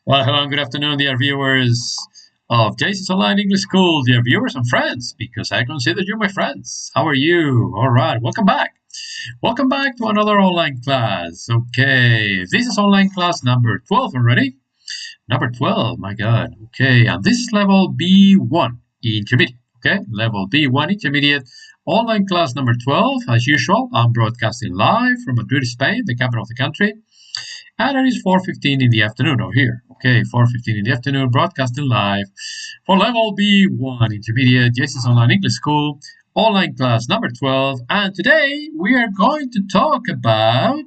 Well, hello and good afternoon, dear viewers of JC's Online English School, dear viewers and friends, because I consider you my friends. How are you? All right, welcome back. Welcome back to another online class. Okay, this is online class number 12 already. Number 12, my God. Okay, and this is level B1 intermediate. Okay, level B1 intermediate. Online class number 12, as usual. I'm broadcasting live from Madrid, Spain, the capital of the country. And it is 4:15 in the afternoon over here. Okay, 4:15 in the afternoon, broadcasting live for level B1 intermediate, JC's Online English School, online class number 12. And today we are going to talk about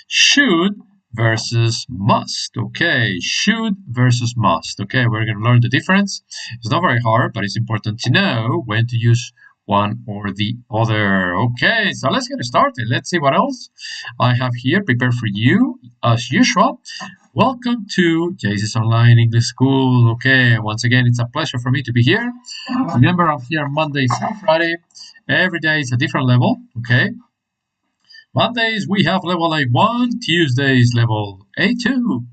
should versus must. Okay, should versus must. Okay, we're going to learn the difference. It's not very hard, but it's important to know when to use one or the other. Okay, so let's get started. Let's see what else I have here prepared for you as usual. Welcome to JC's Online English School. Okay, once again, it's a pleasure for me to be here. Remember, I'm here Monday through Friday. Every day is a different level. Okay, Mondays we have level A1, Tuesdays level A2,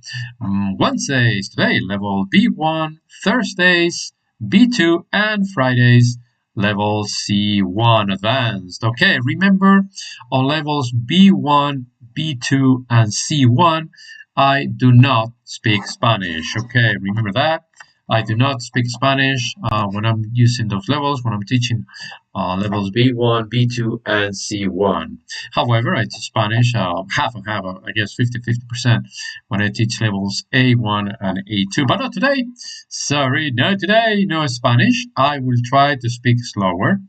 Wednesdays today level B1, Thursdays B2, and Fridays level C1 advanced. Okay, remember on levels B1, B2, and C1, I do not speak Spanish. Okay, remember that. I do not speak Spanish when I'm using those levels, when I'm teaching levels B1, B2, and C1. However, I teach Spanish half and half, I guess 50% when I teach levels A1 and A2. But not today. Sorry, not today, no Spanish. I will try to speak slower.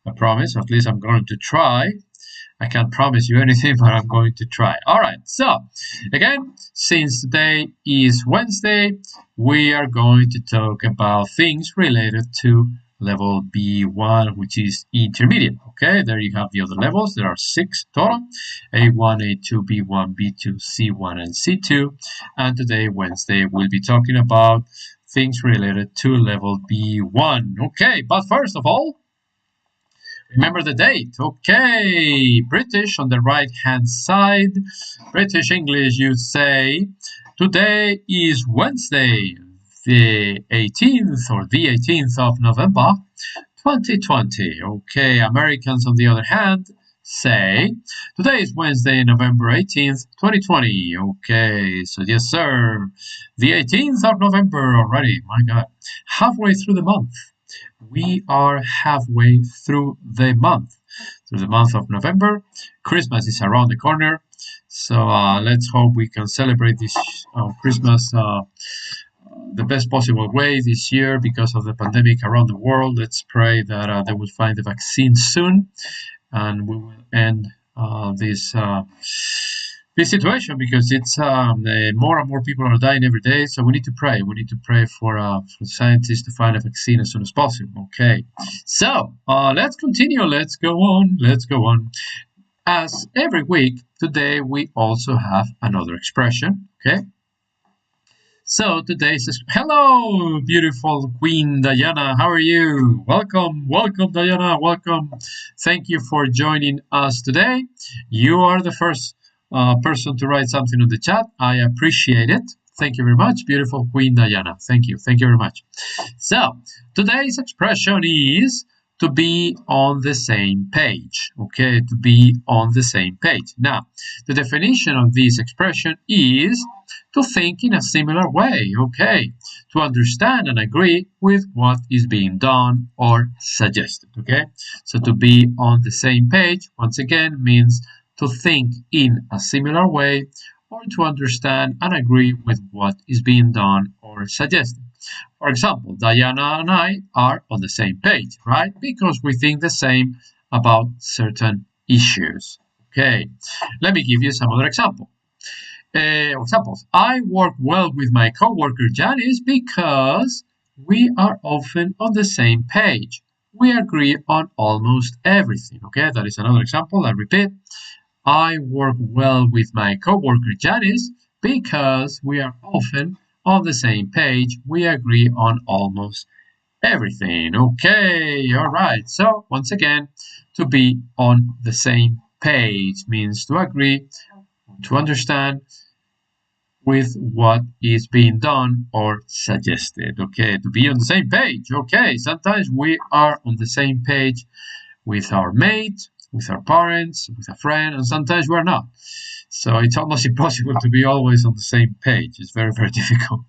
I promise, at least I'm going to try. I can't promise you anything, but I'm going to try. All right, so again, since today is Wednesday, we are going to talk about things related to level B1, which is intermediate. Okay, there you have the other levels. There are 6 total: A1, A2, B1, B2, C1, and C2. And today, Wednesday, we'll be talking about things related to level B1. Okay, but first of all, remember the date. Okay, British on the right hand side. British English, you say today is Wednesday, the 18th of November 2020. Okay, Americans on the other hand say today is Wednesday, November 18th, 2020. Okay, so yes sir, the 18th of November already. My God, halfway through the month. We are halfway through the month of November. Christmas is around the corner, so let's hope we can celebrate this Christmas the best possible way this year because of the pandemic around the world. Let's pray that they will find the vaccine soon and we will end this situation, because it's more and more people are dying every day. So we need to pray. We need to pray for scientists to find a vaccine as soon as possible. Okay. So let's continue. Let's go on. Let's go on. As every week, today we also have another expression. Okay. So today's hello, beautiful Queen Diana. How are you? Welcome, welcome, Diana. Welcome. Thank you for joining us today. You are the first person to write something on the chat. I appreciate it. Thank you very much, beautiful Queen Diana. Thank you. Thank you very much. So today's expression is to be on the same page. Okay, to be on the same page. Now, the definition of this expression is to think in a similar way. Okay, to understand and agree with what is being done or suggested. Okay, so to be on the same page, once again, means to think in a similar way or to understand and agree with what is being done or suggested. For example, Diana and I are on the same page, right? Because we think the same about certain issues. Okay, let me give you some other examples. I work well with my coworker Janice because we are often on the same page. We agree on almost everything. Okay, that is another example. I repeat. I work well with my coworker Janice because we are often on the same page. We agree on almost everything. Okay, all right. So once again, to be on the same page means to agree, to understand with what is being done or suggested. Okay, to be on the same page. Okay, sometimes we are on the same page with our mate, with our parents, with a friend, and sometimes we're not. So it's almost impossible to be always on the same page. It's very, very difficult.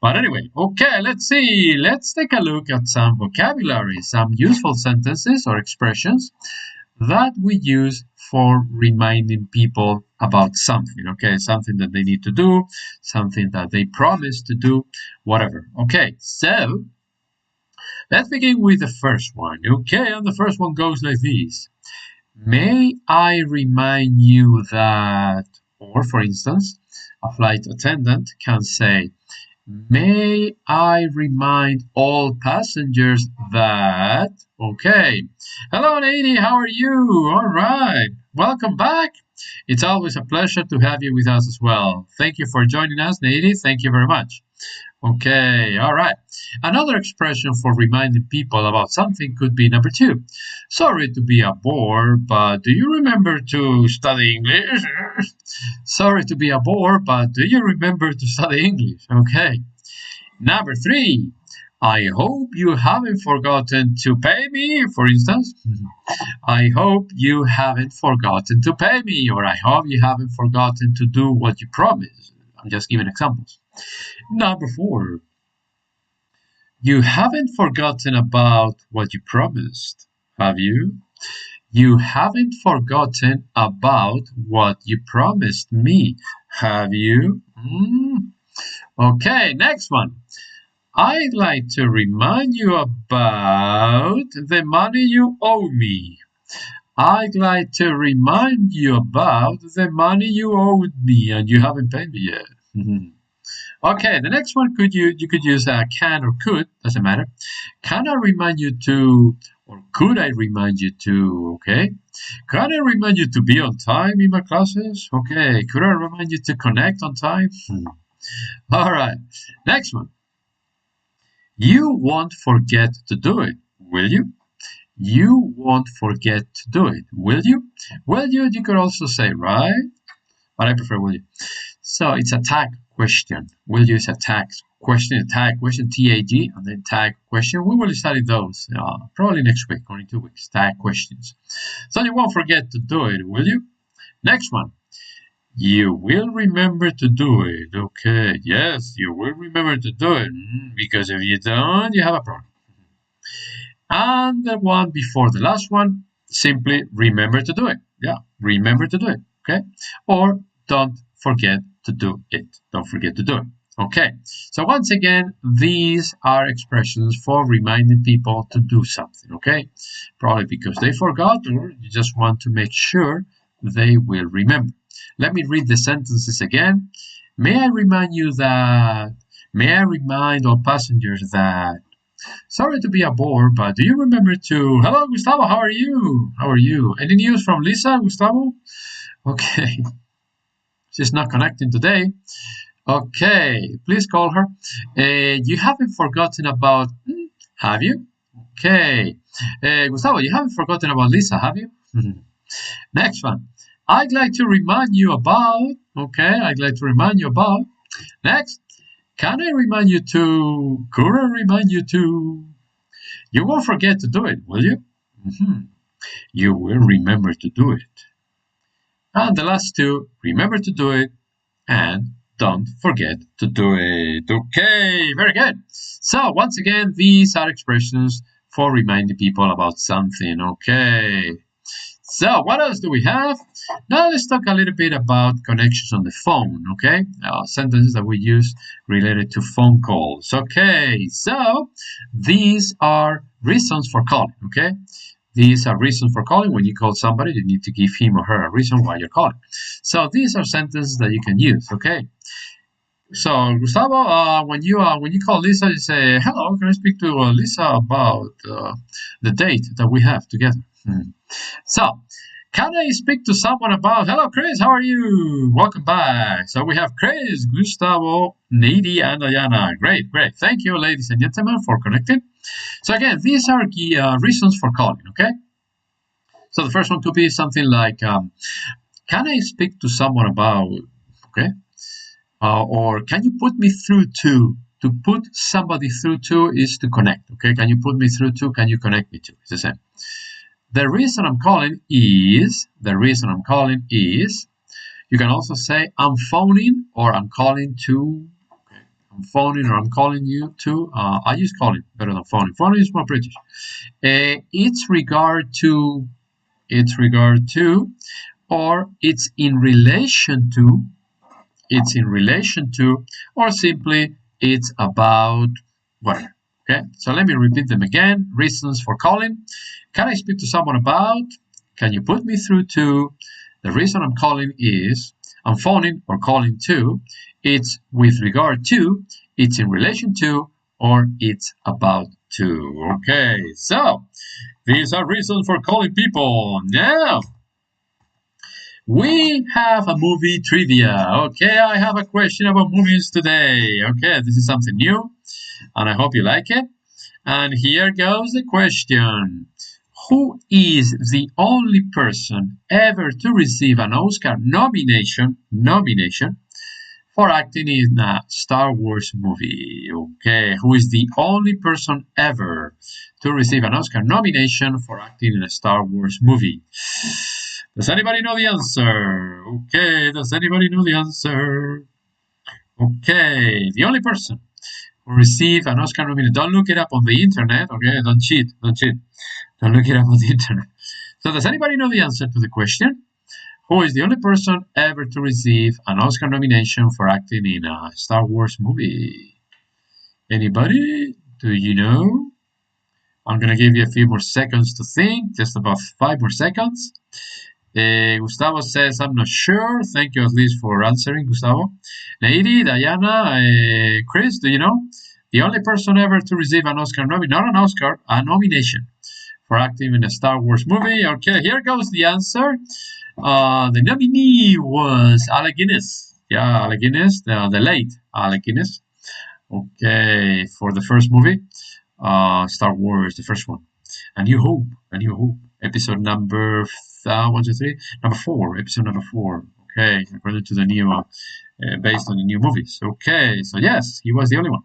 But anyway, okay, let's see. Let's take a look at some vocabulary, some useful sentences or expressions that we use for reminding people about something, okay? Something that they need to do, something that they promise to do, whatever. Okay, so let's begin with the first one, okay? And the first one goes like this. May I remind you that, or for instance, a flight attendant can say, may I remind all passengers that, okay. Hello, Nady, how are you? All right, welcome back. It's always a pleasure to have you with us as well. Thank you for joining us, Nady. Thank you very much. Okay, all right. Another expression for reminding people about something could be number 2. Sorry to be a bore, but do you remember to study English? Sorry to be a bore, but do you remember to study English? Okay. Number 3. I hope you haven't forgotten to pay me, for instance. I hope you haven't forgotten to pay me, or I hope you haven't forgotten to do what you promised. I'm just giving examples. Number 4. You haven't forgotten about what you promised, have you? You haven't forgotten about what you promised me, have you? Okay, next one. I'd like to remind you about the money you owe me. I'd like to remind you about the money you owed me and you haven't paid me yet. Okay, the next one you could use can or could, doesn't matter. Can I remind you to, or could I remind you to, okay? Can I remind you to be on time in my classes? Okay, could I remind you to connect on time? All right, next one. You won't forget to do it, will you? You won't forget to do it, will you? Will you could also say, right? But I prefer will you. So it's a tag question. Will you is a tag question, T-A-G, and then tag question. We will study those probably next week or in 2 weeks, tag questions. So you won't forget to do it, will you? Next one. You will remember to do it. Okay, yes, you will remember to do it. Because if you don't, you have a problem. And the one before the last one, simply remember to do it. Yeah, remember to do it. Okay, or don't forget to do it. Don't forget to do it. Okay, so once again, these are expressions for reminding people to do something. Okay, probably because they forgot or you just want to make sure they will remember. Let me read the sentences again. May I remind you that, may I remind all passengers that, sorry to be a bore, but do you remember to, hello Gustavo, how are you? How are you? Any news from Lisa, Gustavo? Okay, she's not connecting today. Okay, please call her. You haven't forgotten about, have you? Okay, Gustavo, you haven't forgotten about Lisa, have you? Next one. I'd like to remind you about, okay, I'd like to remind you about. Next, can I remind you to, could I remind you to, you won't forget to do it, will you? You will remember to do it. And the last two, remember to do it and don't forget to do it. Okay, very good. So once again, these are expressions for reminding people about something, okay. So what else do we have? Now let's talk a little bit about connections on the phone, okay? Sentences that we use related to phone calls. Okay, so these are reasons for calling, okay? These are reasons for calling. When you call somebody, you need to give him or her a reason why you're calling. So these are sentences that you can use, okay? So Gustavo, when you call Lisa, you say, hello, can I speak to Lisa about the date that we have together? So, can I speak to someone about, hello Chris, how are you? Welcome back. So we have Chris, Gustavo, Nady, and Diana. Great, great. Thank you, ladies and gentlemen, for connecting. So again, these are reasons for calling, okay? So the first one could be something like, can I speak to someone about, okay? Or can you put me through to? To put somebody through to is to connect. Okay, can you put me through to? Can you connect me to? It's the same. The reason I'm calling is. The reason I'm calling is. You can also say I'm phoning or I'm calling to. Okay, I'm phoning or I'm calling you to. I use calling better than phoning. Phoning is more British. It's regard to. It's regard to, or it's in relation to. It's in relation to, or simply it's about whatever. Okay, so let me repeat them again. Reasons for calling. Can I speak to someone about? Can you put me through to? The reason I'm calling is I'm phoning or calling to. It's with regard to, it's in relation to, or it's about to. Okay, so these are reasons for calling people. Now, we have a movie trivia. Okay, I have a question about movies today. Okay, this is something new, and I hope you like it. And here goes the question. Who is the only person ever to receive an Oscar nomination for acting in a Star Wars movie? Okay, who is the only person ever to receive an Oscar nomination for acting in a Star Wars movie? Does anybody know the answer? Okay, does anybody know the answer? Okay, the only person who received an Oscar nomination. Don't look it up on the internet, okay? Don't cheat, don't cheat. Don't look it up on the internet. So does anybody know the answer to the question? Who is the only person ever to receive an Oscar nomination for acting in a Star Wars movie? Anybody? Do you know? I'm going to give you a few more seconds to think, just about 5 more seconds. Gustavo says, I'm not sure. Thank you at least for answering, Gustavo. Lady, Diana, Chris, do you know? The only person ever to receive an Oscar nomination, not an Oscar, a nomination for acting in a Star Wars movie. Okay, here goes the answer. The nominee was Alec Guinness. Yeah, Alec Guinness, the late Alec Guinness. Okay, for the first movie, Star Wars, the first one. A New Hope, A New Hope. Episode number 1, 2, 3, number 4, episode number 4. Okay, according to the new, based on the new movies. Okay, so yes, he was the only one.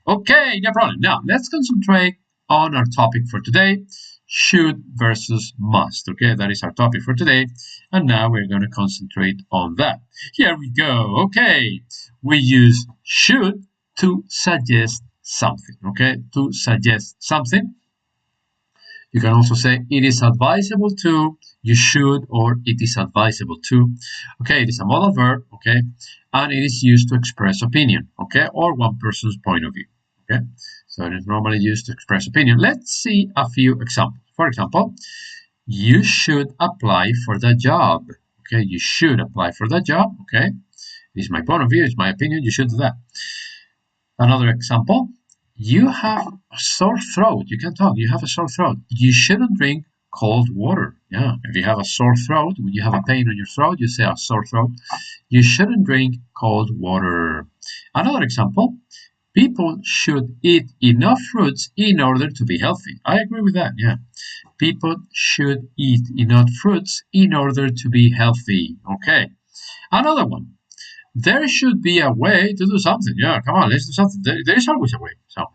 Okay, no problem. Now let's concentrate on our topic for today. Should versus must. Okay, that is our topic for today. And now we're going to concentrate on that. Here we go. Okay, we use should to suggest something. Okay, to suggest something. You can also say it is advisable to, you should, or it is advisable to. Okay, it is a modal verb, okay, and it is used to express opinion, okay, or one person's point of view, okay. So it is normally used to express opinion. Let's see a few examples. For example, you should apply for the job. Okay, you should apply for the job, okay. It is my point of view, it's my opinion, you should do that. Another example, you have a sore throat. You can talk. You have a sore throat. You shouldn't drink cold water. Yeah, if you have a sore throat, when you have a pain on your throat, you say a sore throat. You shouldn't drink cold water. Another example, people should eat enough fruits in order to be healthy. I agree with that, yeah. People should eat enough fruits in order to be healthy. Okay. Another one. There should be a way to do something. Yeah, come on, let's do something. There is always a way. So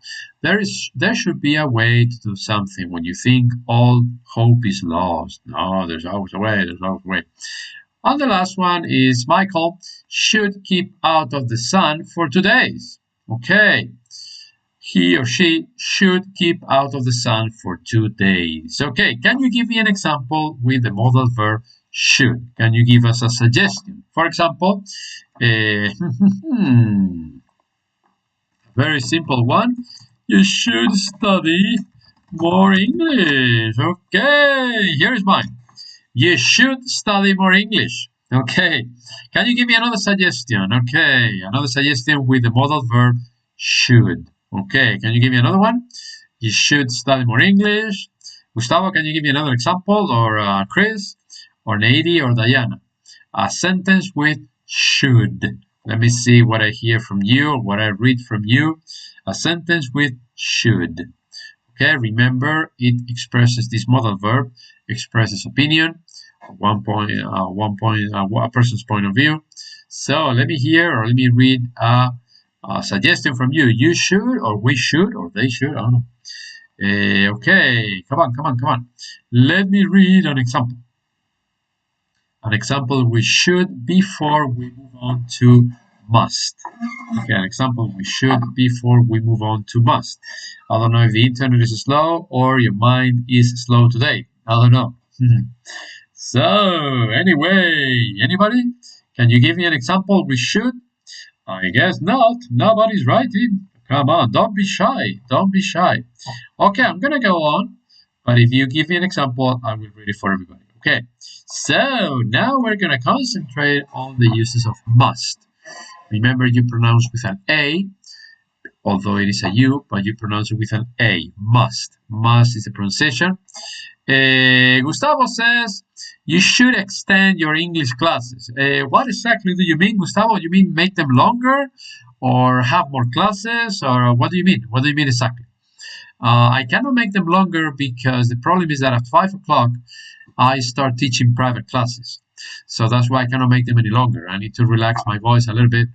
there should be a way to do something when you think all hope is lost. No, there's always a way. There's always a way. And the last one is Michael should keep out of the sun for 2 days. Okay. He or she should keep out of the sun for 2 days. Okay, can you give me an example with the modal verb should? Can you give us a suggestion? For example, very simple one. You should study more English. Okay, here's mine. You should study more English. Okay, can you give me another suggestion? Okay, another suggestion with the modal verb should. Okay, can you give me another one? You should study more English. Gustavo, can you give me another example? Or Chris? Or Nady? Or Diana? A sentence with should. Let me see what I hear from you or what I read from you. A sentence with should. Okay, remember it expresses this modal verb, expresses opinion, a person's point of view. So let me hear, or let me read a suggestion from you. You should, or we should, or they should, I don't know. Okay, come on. Let me read an example. An example we should before we move on to must. Okay, an example we should before we move on to must. I don't know if the internet is slow or your mind is slow today. I don't know. So, anyway, anybody? Can you give me an example we should? I guess not. Nobody's writing. Come on, don't be shy. Don't be shy. Okay, I'm gonna go on, but if you give me an example, I will read it for everybody. Okay, so now we're gonna concentrate on the uses of must. Remember, you pronounce with an A, although it is a U, but you pronounce it with an A. Must. Must is the pronunciation. Gustavo says, you should extend your English classes. What exactly do you mean, Gustavo? You mean make them longer or have more classes, or what do you mean? What do you mean exactly? I cannot make them longer because the problem is that at 5 o'clock, I start teaching private classes. So that's why I cannot make them any longer. I need to relax my voice a little bit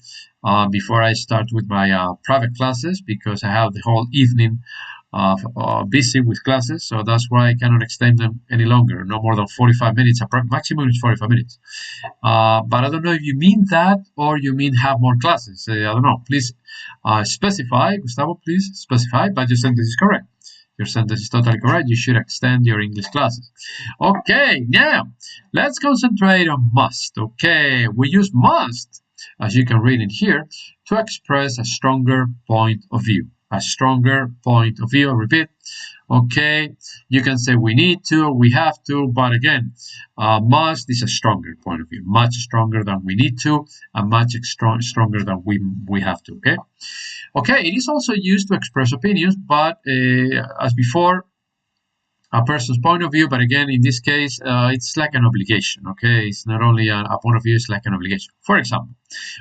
before I start with my private classes, because I have the whole evening busy with classes. So that's why I cannot extend them any longer, no more than 45 minutes. Maximum is 45 minutes. But I don't know if you mean that or you mean have more classes. I don't know. Please specify, Gustavo, please specify, but your sentence is correct. Your sentence is totally correct. You should extend your English classes. Okay, now let's concentrate on must. Okay, we use must, as you can read in here, to express a stronger point of view. A stronger point of view. I repeat. Okay, you can say we need to, we have to, but again, must is a stronger point of view, much stronger than we need to, and much stronger than we have to. Okay. Okay, it is also used to express opinions, but as before, a person's point of view, but again, in this case, it's like an obligation, okay? It's not only a point of view, it's like an obligation. For example,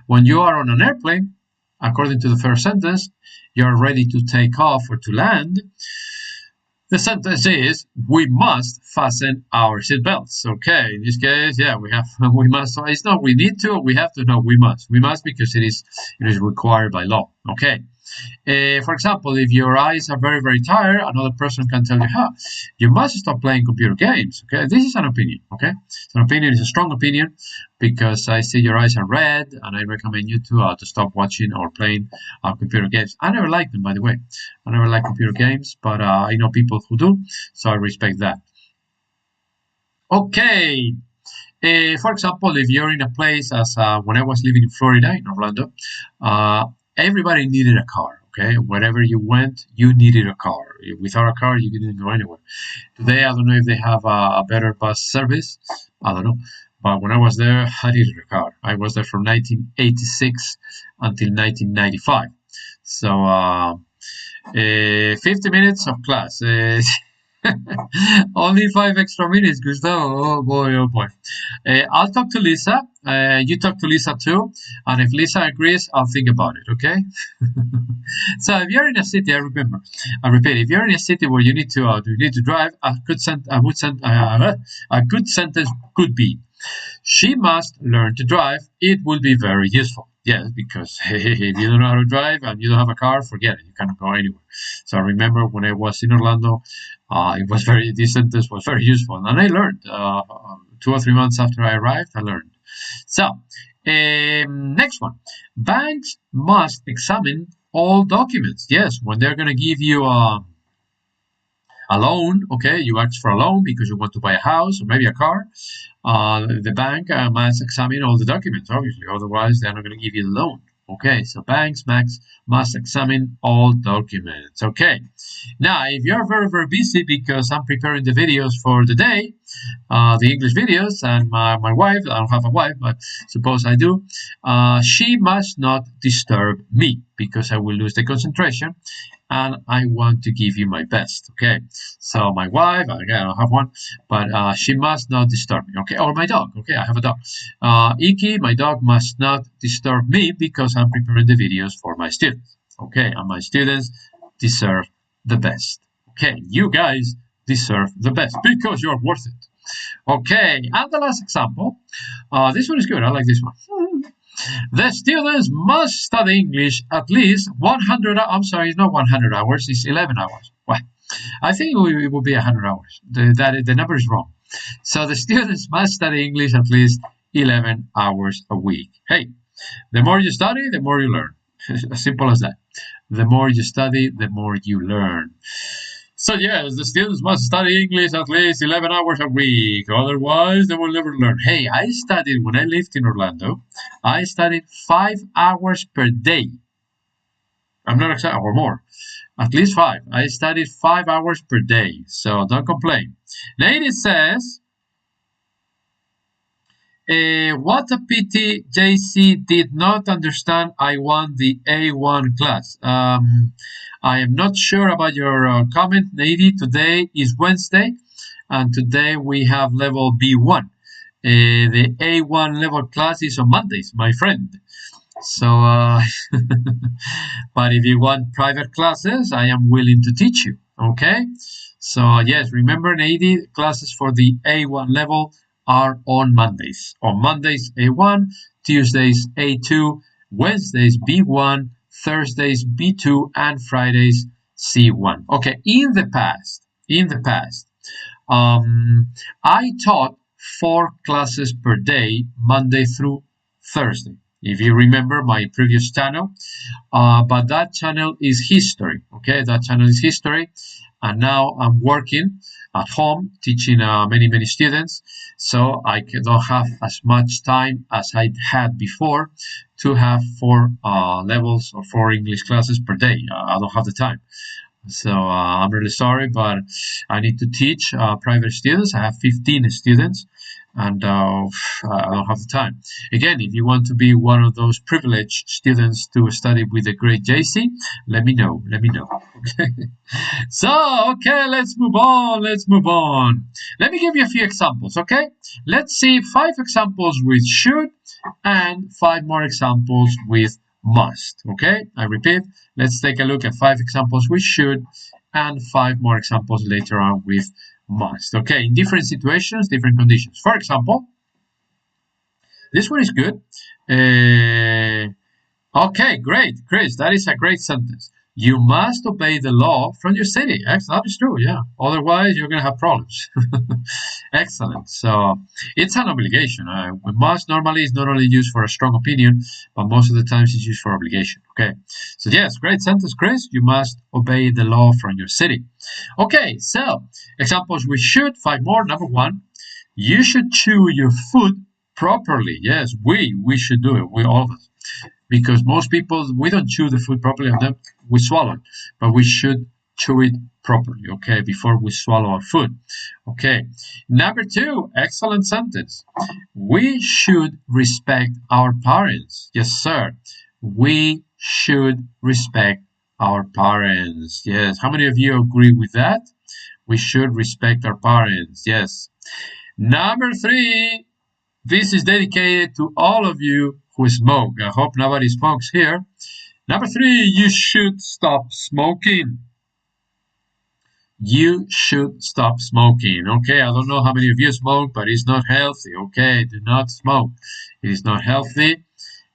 when you are on an airplane, according to the first sentence, you're ready to take off or to land. The sentence is, we must fasten our seatbelts. Okay, in this case, yeah, we must. It's not we need to, we have to, no, we must. We must because it is required by law. Okay. For example, if your eyes are very, very tired, another person can tell you, you must stop playing computer games. Okay, this is an opinion. Okay, so an opinion is a strong opinion because I see your eyes are red, and I recommend you to stop watching or playing computer games. I never liked them, by the way. I never liked computer games, but I know people who do, so I respect that. Okay. For example, if you're in a place, as when I was living in Florida, in Orlando, everybody needed a car. Okay, wherever you went, you needed a car. Without a car, you didn't go anywhere. Today, I don't know if they have a better bus service. I don't know. But when I was there, I needed a car. I was there from 1986 until 1995. So 50 minutes of class. Only 5 extra minutes, Gustavo. Oh boy, oh boy. I'll talk to Lisa. You talk to Lisa too. And if Lisa agrees, I'll think about it, okay? So if you're in a city, I repeat, if you're in a city where you need to drive, a good sentence could be, she must learn to drive. It will be very useful. Yes, because if you don't know how to drive and you don't have a car, forget it. You cannot go anywhere. So I remember when I was in Orlando, this sentence was very useful. And I learned 2 or 3 months after I arrived, I learned. So next one. Banks must examine all documents. Yes, when they're going to give you a loan, okay, you ask for a loan because you want to buy a house or maybe a car. The bank must examine all the documents, obviously, otherwise they're not going to give you the loan. Okay, so banks must examine all documents. Okay, now if you're very, very busy because I'm preparing the videos for the day, the English videos, and my wife, I don't have a wife, but suppose I do, she must not disturb me because I will lose the concentration and I want to give you my best. Okay, so my wife, again, I don't have one, but she must not disturb me. Okay, or my dog. Okay, I have a dog. Iki, my dog, must not disturb me because I'm preparing the videos for my students. Okay, and my students deserve the best. Okay, you guys deserve the best because you're worth it. Okay, and the last example. This one is good. I like this one. The students must study English at least 100. I'm sorry, it's not 100 hours. It's 11 hours. Well, I think it will be 100 hours. The number is wrong. So the students must study English at least 11 hours a week. Hey, the more you study, the more you learn. As simple as that. The more you study, the more you learn. So yes, the students must study English at least 11 hours a week. Otherwise, they will never learn. Hey, I studied, when I lived in Orlando, I studied 5 hours per day. I'm not exact, or more. At least 5. I studied 5 hours per day. So don't complain. Lady says, what a pity JC did not understand I won the A1 class. I am not sure about your comment, Lady. Today is Wednesday, and today we have level B1. The A1 level class is on Mondays, my friend. So, but if you want private classes, I am willing to teach you. Okay. So yes, remember, Lady, classes for the A1 level are on Mondays. On Mondays, A1, Tuesdays, A2, Wednesdays, B1, Thursdays, B2, and Fridays, C1. Okay, in the past, I taught 4 classes per day, Monday through Thursday. If you remember my previous channel, but that channel is history. Okay, that channel is history, and now I'm working at home teaching many students, so I don't have as much time as I had before to have 4 levels or 4 English classes per day. I don't have the time. So I'm really sorry, but I need to teach private students. I have 15 students, and I don't have the time. Again, if you want to be one of those privileged students to study with the great JC, let me know. Okay. So, okay, let's move on. Let me give you a few examples, okay? Let's see 5 examples with should and 5 more examples with must. Okay, I repeat, let's take a look at 5 examples with should and 5 more examples later on with must. Okay, in different situations, different conditions. For example, this one is good. Okay, great, Chris, that is a great sentence. You must obey the law from your city. That is true, yeah. Otherwise, you're going to have problems. Excellent. So it's an obligation. Must normally is not only used for a strong opinion, but most of the times it's used for obligation. Okay. So yes, great sentence, Chris. You must obey the law from your city. Okay. So examples we should. 5 more. Number 1, you should chew your food properly. Yes, we should do it. We all of us. Because most people, we don't chew the food properly, and then we swallow it. But we should chew it properly, okay, before we swallow our food. Okay. Number 2, excellent sentence. We should respect our parents. Yes, sir. We should respect our parents. Yes. How many of you agree with that? We should respect our parents. Yes. Number 3, this is dedicated to all of you who smoke. I hope nobody smokes here. Number 3, you should stop smoking. You should stop smoking. Okay, I don't know how many of you smoke, but it's not healthy. Okay, do not smoke. It is not healthy,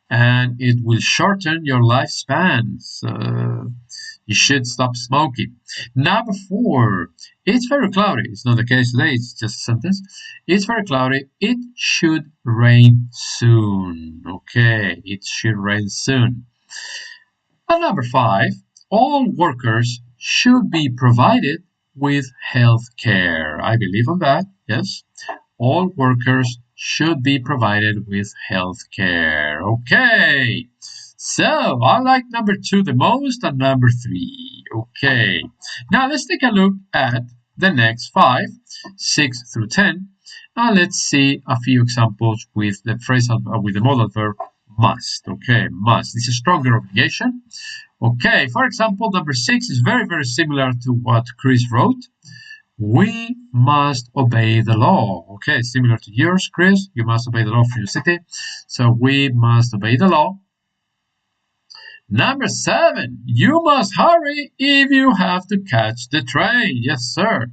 and it will shorten your lifespan. So you should stop smoking. Number 4, it's very cloudy. It's not the case today, it's just a sentence. It's very cloudy. It should rain soon. Okay, it should rain soon. And number 5, all workers should be provided with health care. I believe on that, yes. All workers should be provided with health care. Okay. So, I like number 2 the most and number 3. Okay. Now, let's take a look at the next 5, 6 through 10. And let's see a few examples with the phrasal, with the modal verb must. Okay, must. This is a stronger obligation. Okay, for example, number 6 is very similar to what Chris wrote. We must obey the law. Okay, similar to yours, Chris. You must obey the law for your city. So we must obey the law. Number 7, you must hurry if you have to catch the train. Yes, sir.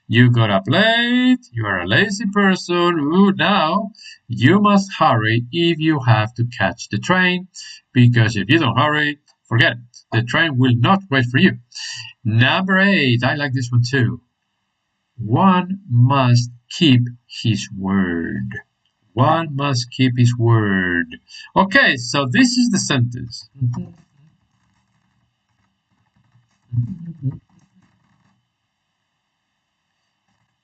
You got up late. You are a lazy person. Ooh, now you must hurry if you have to catch the train, because if you don't hurry, forget it. The train will not wait for you. Number 8, I like this one too. One must keep his word. One must keep his word. Okay, so this is the sentence.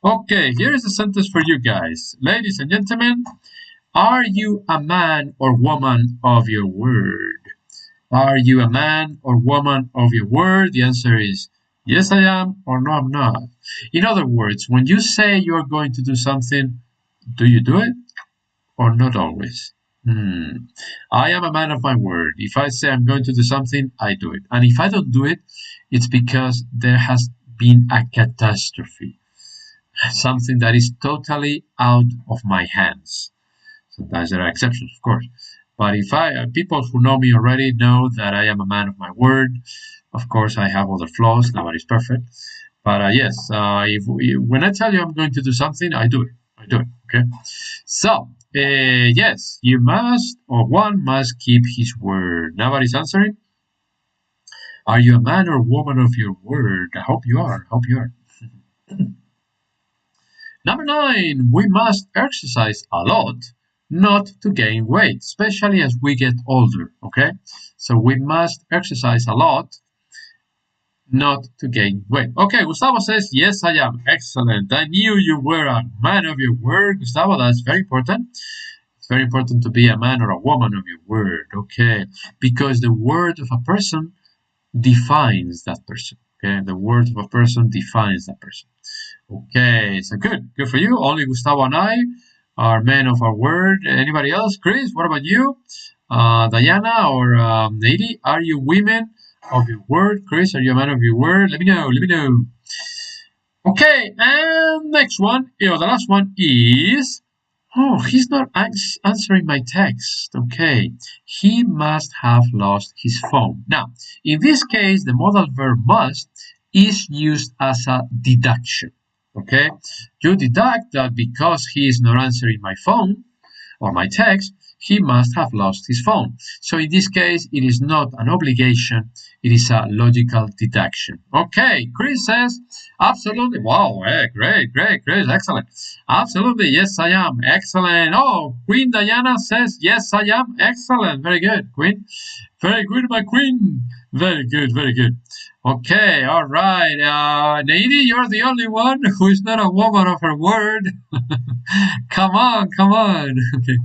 Okay, here is a sentence for you guys. Ladies and gentlemen, are you a man or woman of your word? Are you a man or woman of your word? The answer is yes, I am, or no, I'm not. In other words, when you say you're going to do something, do you do it or not always? I am a man of my word. If I say I'm going to do something, I do it. And if I don't do it, it's because there has been a catastrophe. Something that is totally out of my hands. Sometimes there are exceptions, of course. But if people who know me already know that I am a man of my word. Of course, I have other flaws. Nobody's perfect. But yes, when I tell you I'm going to do something, I do it. I do it. Okay. So yes, you must, or one must keep his word. Nobody's answering. Are you a man or woman of your word? I hope you are. I hope you are. Number 9, we must exercise a lot not to gain weight, especially as we get older, okay? So we must exercise a lot not to gain weight. Okay, Gustavo says, yes, I am. Excellent. I knew you were a man of your word, Gustavo. That's very important. It's very important to be a man or a woman of your word, okay? Because the word of a person defines that person, okay? The word of a person defines that person. Okay, so good for you. Only Gustavo and I are men of our word. Anybody else? Chris, what about you? Diana or Nady, are you women of your word? Chris, are you a man of your word? Let me know. Let me know. Okay, and next one, the last one is. Oh, he's not answering my text. Okay, he must have lost his phone. Now, in this case, the modal verb must is used as a deduction. Okay, you deduct that because he is not answering my phone or my text, he must have lost his phone. So in this case, it is not an obligation, it is a logical deduction. Okay, Chris says, absolutely. Wow, great, Chris, excellent. Absolutely, yes, I am. Excellent. Oh, Queen Diana says, yes, I am. Excellent. Very good, Queen. Very good, my Queen. Very good, very good. Okay, all right. Nady, you're the only one who is not a woman of her word. Come on. Okay.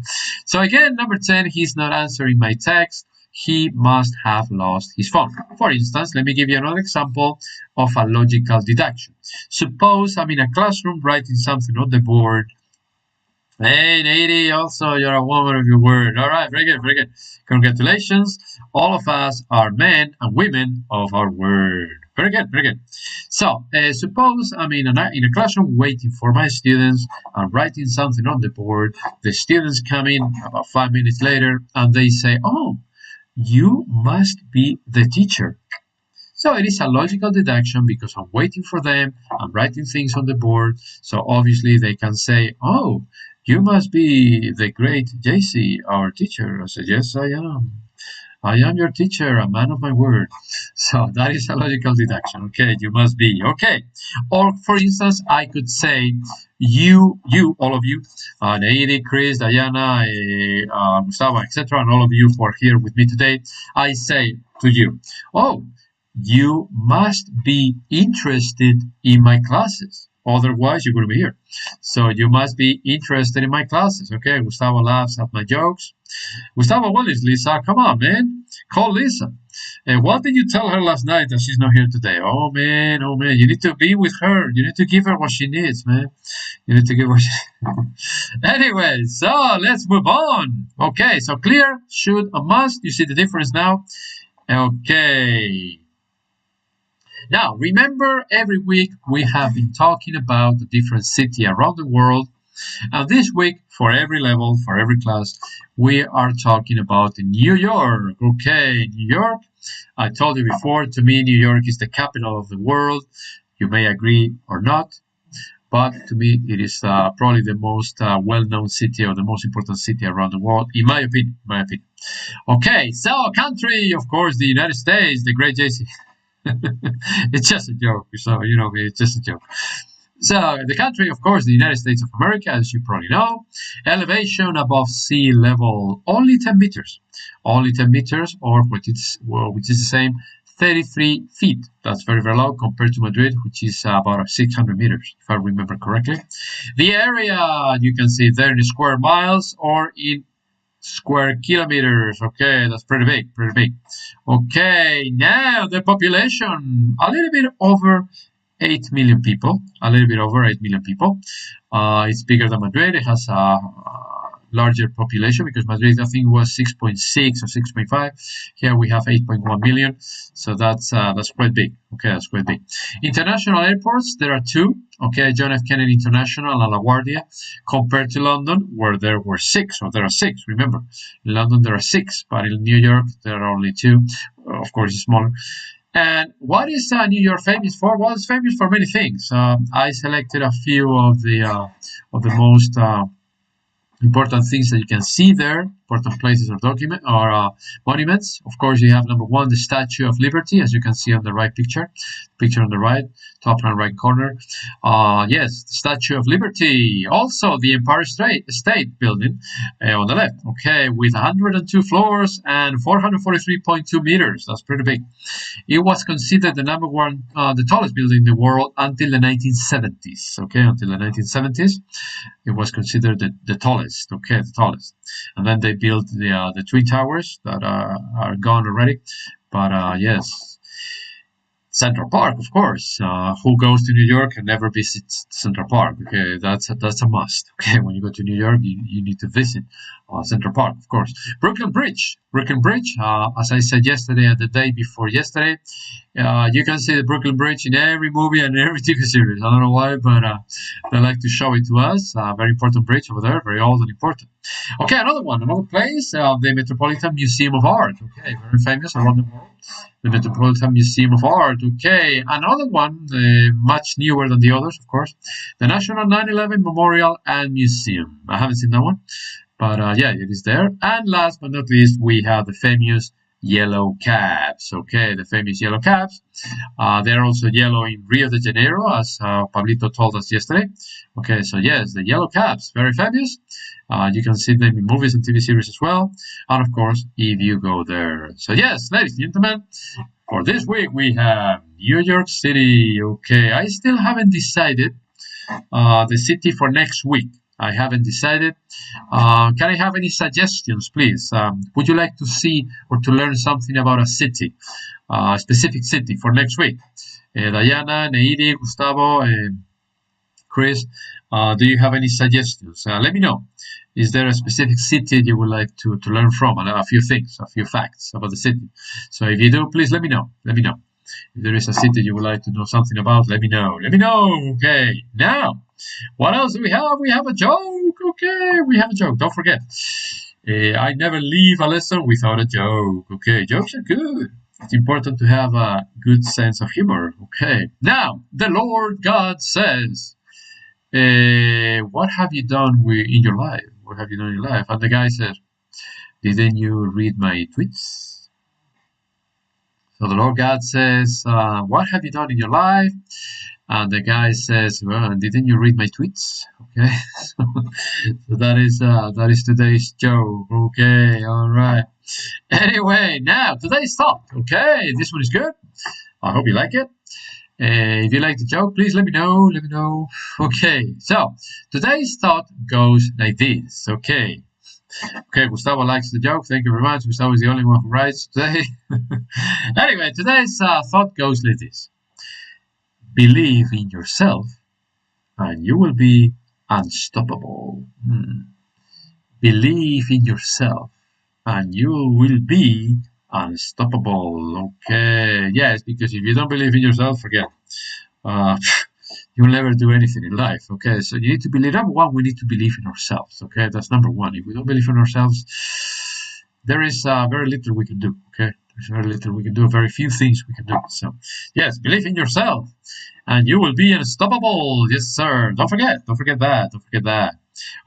So again, number 10, he's not answering my text. He must have lost his phone. For instance, let me give you another example of a logical deduction. Suppose I'm in a classroom writing something on the board. Hey, Nady, also you're a woman of your word. All right, very good. Congratulations. All of us are men and women of our word. Very good. So, suppose I'm in a classroom waiting for my students. I'm writing something on the board. The students come in about 5 minutes later and they say, oh, you must be the teacher. So it is a logical deduction because I'm waiting for them. I'm writing things on the board. So obviously they can say, oh, you must be the great JC, our teacher. I said, yes, I am. I am your teacher, a man of my word. So that is a logical deduction. Okay, you must be. Okay. Or for instance, I could say, you, all of you, Nady, Chris, Diana, Gustavo, etc., and all of you who are here with me today, I say to you, oh, you must be interested in my classes. Otherwise, you're going to be here. So you must be interested in my classes. Okay, Gustavo laughs at my jokes. Gustavo, what is Lisa? Come on, man. Call Lisa. And what did you tell her last night that she's not here today? Oh, man. You need to be with her. You need to give her what she needs, man. You need to give her what she Anyway, so let's move on. Okay, so clear, should, and must. You see the difference now? Okay. Now, remember, every week we have been talking about a different city around the world. And this week, for every level, for every class, we are talking about New York. Okay, New York. I told you before, to me, New York is the capital of the world. You may agree or not. but to me, it is probably the most well-known city or the most important city around the world, in my opinion. Okay, so country, of course, the United States, the great JC. It's just a joke, so you know, it's just a joke. So the country, of course, the United States of America, as you probably know, elevation above sea level only 10 meters, only 10 meters, or which is the same 33 feet. That's very, very low compared to Madrid, which is about 600 meters, if I remember correctly. The area, you can see there in square miles or in square kilometers. Okay, that's pretty big, pretty big. Okay, now the population, a little bit over 8 million people, a little bit over 8 million people. It's bigger than Madrid. It has a larger population because Madrid, I think, was 6.6 or 6.5. Here we have 8.1 million, so that's quite big. Okay, that's quite big. International airports, there are two. Okay, John F. Kennedy International and LaGuardia, compared to London, where there were six, or there are six. Remember, in London there are six, but in New York there are only two. Of course, it's smaller. And what is New York famous for? Well, it's famous for many things. I selected a few of the most important things that you can see there, important places or monuments. Of course, you have number one, the Statue of Liberty, as you can see on the right picture on the right, top and right corner. Yes, the Statue of Liberty. Also, the Empire State Building on the left. Okay, with 102 floors and 443.2 meters. That's pretty big. It was considered the number one, the tallest building in the world until the 1970s. Okay, until the 1970s, it was considered the tallest. Okay, the tallest. And then they built the Twin Towers that are gone already. But yes, Central Park, of course. Who goes to New York and never visits Central Park? Okay, that's a must. Okay, when you go to New York, you need to visit Central Park, of course. Brooklyn Bridge, as I said yesterday and the day before yesterday, you can see the Brooklyn Bridge in every movie and every TV series. I don't know why, but they like to show it to us. Very important bridge over there, very old and important. Okay, another place, the Metropolitan Museum of Art. Okay, very famous around the world. The Metropolitan Museum of Art. Okay, another one, much newer than the others, of course. The National 9/11 Memorial and Museum. I haven't seen that one, but yeah, it is there. And last but not least, we have the famous yellow cabs. Okay, the famous yellow cabs. They're also yellow in Rio de Janeiro, as Pablito told us yesterday. Okay, so yes, the yellow cabs, very famous. You can see them in movies and TV series as well. And of course, if you go there. So yes, ladies and gentlemen, for this week we have New York City. Okay, I still haven't decided the city for next week. I haven't decided. Can I have any suggestions, please? Would you like to see or to learn something about a city, a specific city for next week? Diana, Neidi, Gustavo, Chris, do you have any suggestions? Let me know. Is there a specific city you would like to learn from? A few things, a few facts about the city. So if you do, please let me know. Let me know. If there is a city you would like to know something about, let me know. Let me know. Okay. Now, what else do we have? We have a joke. Okay, we have a joke. Don't forget. I never leave a lesson without a joke. Okay, jokes are good. It's important to have a good sense of humor. Okay. Now, the Lord God says, what have you done in your life? What have you done in your life? And the guy says, didn't you read my tweets? So the Lord God says, what have you done in your life? And the guy says, well, didn't you read my tweets? Okay, so that is today's joke. Okay, all right. Anyway, now today's thought. Okay, this one is good. I hope you like it. If you like the joke, please let me know. Let me know. Okay, so today's thought goes like this. Okay. Okay, Gustavo likes the joke. Thank you very much. Gustavo is the only one who writes today. Anyway, today's thought goes like this. Believe in yourself and you will be unstoppable. Believe in yourself and you will be unstoppable. Okay, yes, because if you don't believe in yourself, forget. You'll never do anything in life. Okay, so you need to believe. Number one, we need to believe in ourselves. Okay, that's number one. If we don't believe in ourselves, there is very little we can do. Okay, There's very little we can do, very few things we can do. So, yes, believe in yourself, and you will be unstoppable. Yes, sir. Don't forget that. Don't forget that.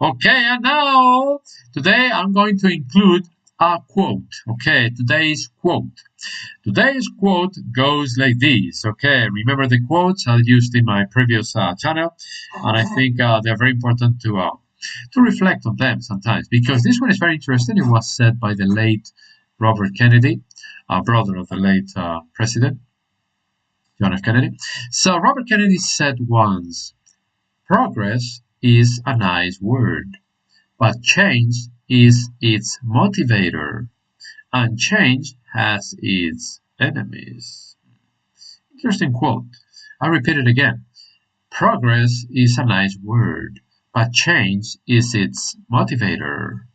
Okay, and now, today I'm going to include a quote. Okay, today's quote. Today's quote goes like this. Okay, remember the quotes I used in my previous channel, and I think they're very important to reflect on them sometimes, because this one is very interesting. It was said by the late Robert Kennedy, brother of the late President John F. Kennedy. So Robert Kennedy said once, "Progress is a nice word, but change is its motivator, and change has its enemies." Interesting quote. I repeat it again. Progress is a nice word, but change is its motivator,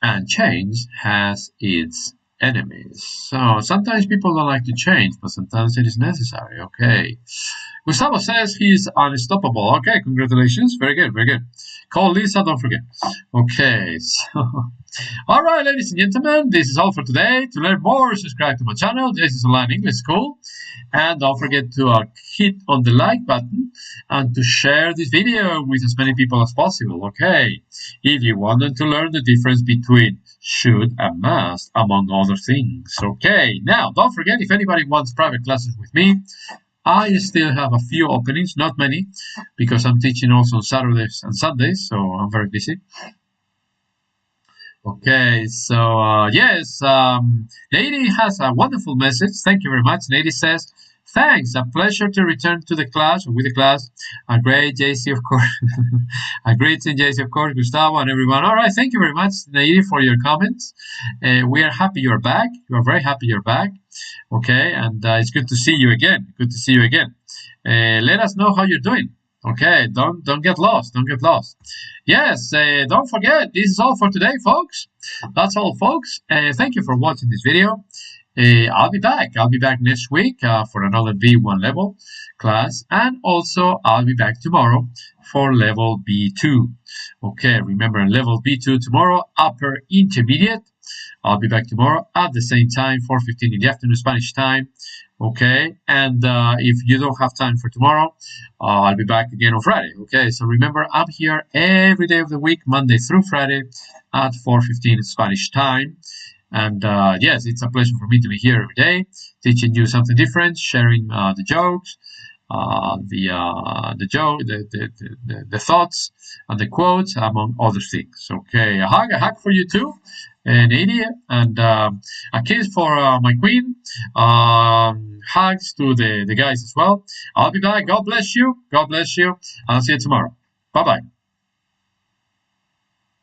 and change has its enemies. So sometimes people don't like to change, but sometimes it is necessary. Okay. Gustavo says he's unstoppable. Okay, congratulations. Very good, very good. Call Lisa, don't forget. Okay, so all right, ladies and gentlemen, this is all for today. To learn more, subscribe to my channel, Jason's Online English School. And don't forget to hit on the like button and to share this video with as many people as possible, okay? If you want them to learn the difference between should and must, among other things, okay? Now, don't forget, if anybody wants private classes with me, I still have a few openings, not many, because I'm teaching also on Saturdays and Sundays, so I'm very busy. Okay, so yes, Nady has a wonderful message. Thank you very much. Nady says, "Thanks, a pleasure to return to the class, or with the class. A great JC, of course. A great JC, of course, Gustavo and everyone." All right, thank you very much, Nady, for your comments. We are happy you're back. We are very happy you're back. Okay, and it's good to see you again. Good to see you again. Let us know how you're doing. Okay, don't get lost. Don't get lost. Yes, don't forget, this is all for today, folks. That's all, folks. Thank you for watching this video. I'll be back. I'll be back next week for another B1 level class, and also I'll be back tomorrow for level B2. Okay, remember level B2 tomorrow, upper intermediate. I'll be back tomorrow at the same time, 4:15 in the afternoon Spanish time. Okay, and if you don't have time for tomorrow, I'll be back again on Friday. Okay, so remember, I'm here every day of the week, Monday through Friday at 4:15 Spanish time. And yes, it's a pleasure for me to be here every day, teaching you something different, sharing the jokes, the thoughts and the quotes, among other things. Okay, a hug for you too, an idiot, and a kiss for my queen. Hugs to the guys as well. I'll be back. God bless you. God bless you. I'll see you tomorrow. Bye bye.